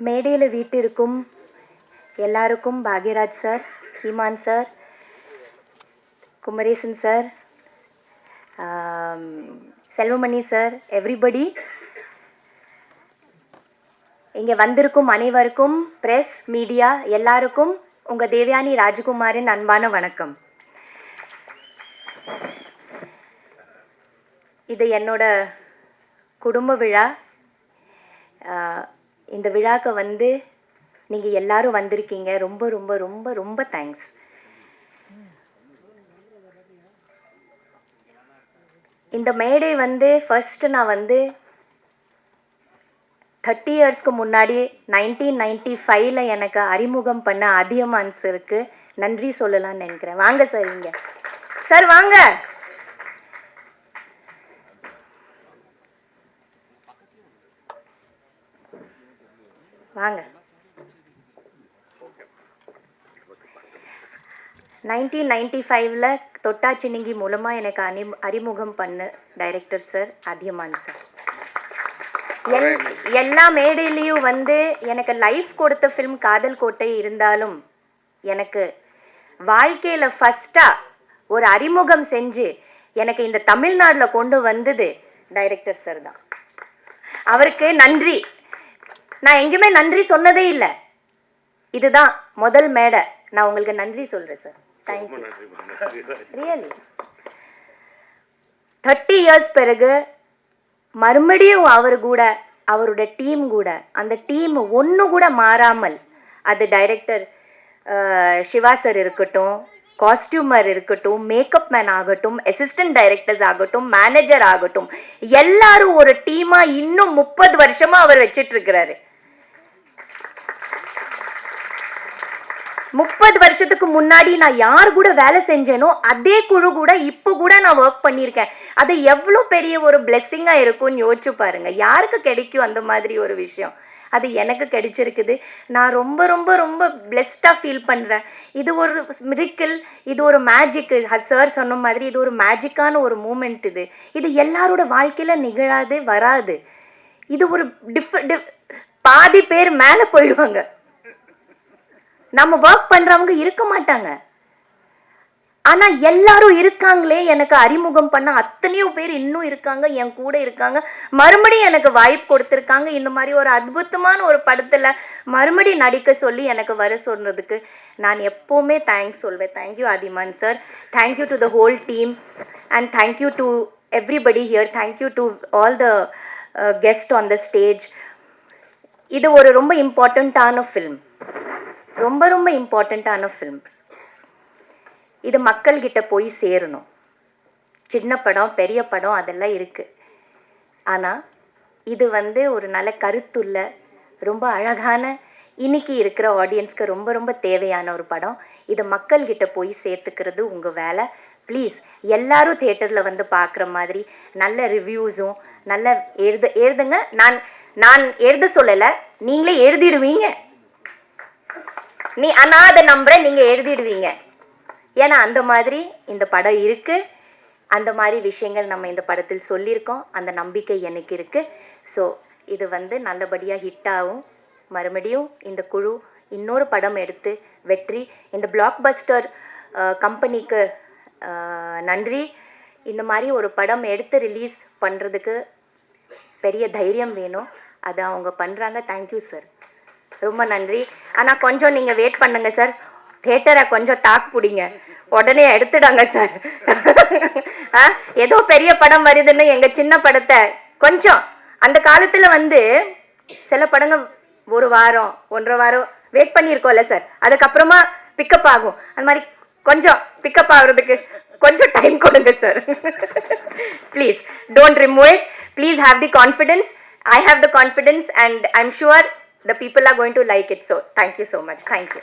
மேடையில் வீட்டிற்கும் எல்லாருக்கும் Bhagyaraj sir, Seeman sir, Kumaresan sir, Selvamani sir, everybody, இங்கே வந்திருக்கும் அனைவருக்கும், பிரஸ் மீடியா எல்லாருக்கும் உங்கள் தேவயானி ராஜகுமாரின் அன்பான வணக்கம். இது என்னோட குடும்ப விழா. இந்த விழாக்கு நீங்கள் எல்லாரும் வந்திருக்கீங்க. ரொம்ப ரொம்ப ரொம்ப ரொம்ப தேங்க்ஸ். இந்த மேடை ஃபர்ஸ்ட் நான் 30 இயர்ஸ்க்கு முன்னாடி 1995 எனக்கு அறிமுகம் பண்ண அதியமான் சாருக்கு நன்றி சொல்லலாம்னு நினைக்கிறேன். வாங்க சார், இங்க சார் வாங்க. வாங்க. 1995 தொட்டாச்சினிங்கி மூலமாக எனக்கு அறிமுகம் பண்ண டைரக்டர் சார் அதியமான் சார். எல்லா மேடையிலையும் எனக்கு லைஃப் கொடுத்த ஃபிலிம் காதல் கோட்டை இருந்தாலும் எனக்கு வாழ்க்கையில் ஃபஸ்ட்டாக ஒரு அறிமுகம் செஞ்சு எனக்கு இந்த தமிழ்நாட்டில் கொண்டு வந்தது டைரக்டர் சார் தான். அவருக்கு நன்றி. நான் எங்கேயுமே நன்றி சொன்னதே இல்லை. இதுதான் முதல் மேடை. நான் உங்களுக்கு நன்றி சொல்கிறேன் சார். தேங்க்யூ. ரியலி 30 இயர்ஸ் பிறகு மறுபடியும் அவர் கூட, அவரோட டீம் கூட, அந்த டீம் ஒன்று கூட மாறாமல், அது டைரக்டர் சிவா சார் இருக்கட்டும், காஸ்டியூமர் இருக்கட்டும், மேக்கப் மேன் ஆகட்டும், அசிஸ்டன்ட் டைரக்டர்ஸ் ஆகட்டும், மேனேஜர் ஆகட்டும், எல்லாரும் ஒரு டீமாக இன்னும் 30 வருஷமாக அவர் வச்சிட்டு இருக்கிறாரு. 30 வருஷத்துக்கு முன்னாடி நான் யார் கூட வேலை செஞ்சேனோ அதே குழு கூட இப்போ கூட நான் ஒர்க் பண்ணியிருக்கேன். அது எவ்வளோ பெரிய ஒரு பிளெஸ்ஸிங்காக இருக்கும்னு யோசிச்சு பாருங்க. யாருக்கு கிடைக்கும் அந்த மாதிரி ஒரு விஷயம்? அது எனக்கு கிடைச்சிருக்குது. நான் ரொம்ப ரொம்ப ரொம்ப பிளெஸ்டாக ஃபீல் பண்ணுறேன். இது ஒரு மிரிக்கிள், இது ஒரு மேஜிக். சார் சொன்ன மாதிரி இது ஒரு மேஜிக்கான ஒரு மூமெண்ட். இது எல்லாரோட வாழ்க்கையில் நிகழாது, வராது. இது ஒரு பாதி பேர் மேலே போயிடுவாங்க. நம்ம ஒர்க் பண்ணுறவங்க இருக்க மாட்டாங்க. ஆனால் எல்லாரும் இருக்காங்களே, எனக்கு அறிமுகம் பண்ண அத்தனையோ பேர் இன்னும் இருக்காங்க, என் கூட இருக்காங்க, மறுபடியும் எனக்கு வாய்ப்பு கொடுத்துருக்காங்க. இந்த மாதிரி ஒரு அற்புதமான ஒரு படத்தில் மறுபடியும் நடிக்க சொல்லி எனக்கு வர சொன்னதுக்கு நான் எப்போவுமே தேங்க்ஸ் சொல்வேன். Thank you Athiyaman sir. Thank you to the whole team and thank you to everybody here. Thank you to all the guest on the stage. இது ஒரு ரொம்ப இம்பார்ட்டண்ட்டான ஃபில்ம், ரொம்ப ரொம்ப இம்பார்ட்டண்ட்டான ஃபில்ம். இது மக்கள்கிட்ட போய் சேரணும். சின்ன படம், பெரிய படம் அதெல்லாம் இருக்குது. ஆனால் இது ஒரு நல்ல கருத்துள்ள, ரொம்ப அழகான, இன்னைக்கு இருக்கிற ஆடியன்ஸ்க்கு ரொம்ப ரொம்ப தேவையான ஒரு படம். இதை மக்கள்கிட்ட போய் சேர்த்துக்கிறது உங்கள் வேலை. ப்ளீஸ் எல்லாரும் தேட்டரில் பார்க்குற மாதிரி நல்ல ரிவ்யூஸும் நல்ல எழுதுங்க. நான் எழுத சொல்லலை, நீங்களே எழுதிடுவீங்க. நான் அதை நம்புகிறேன், நீங்கள் எழுதிடுவீங்க. ஏன்னா அந்த மாதிரி இந்த படம் இருக்குது. அந்த மாதிரி விஷயங்கள் நம்ம இந்த படத்தில் சொல்லியிருக்கோம். அந்த நம்பிக்கை எனக்கு இருக்குது. ஸோ இது நல்லபடியாக ஹிட்டாகும். மறுபடியும் இந்த குழு இன்னொரு படம் எடுத்து வெற்றி. இந்த பிளாக் பஸ்டர் கம்பெனிக்கு நன்றி. இந்த மாதிரி ஒரு படம் எடுத்து ரிலீஸ் பண்ணுறதுக்கு பெரிய தைரியம் வேணும். அதை அவங்க பண்ணுறாங்க. தேங்க்யூ சார், ரொம்ப நன்றி. ஆனால் கொஞ்சம் நீங்கள் வெயிட் பண்ணுங்க சார். தேட்டரை கொஞ்சம் தாக்கு பிடிங்க, உடனே எடுத்துடாங்க சார். ஏதோ பெரிய படம் வருதுன்னு எங்கள் சின்ன படத்தை கொஞ்சம், அந்த காலத்தில் சில படங்கள் 1 வாரம் 1.5 வாரம் வெயிட் பண்ணியிருக்கோம்ல சார், அதுக்கப்புறமா பிக்கப் ஆகும். அந்த மாதிரி கொஞ்சம் பிக்கப் ஆகுறதுக்கு கொஞ்சம் டைம் கொடுங்க sir. Please don't remove it. Please have the confidence. I have the confidence and I'm sure the people are going to like it. So thank you so much. Thank you.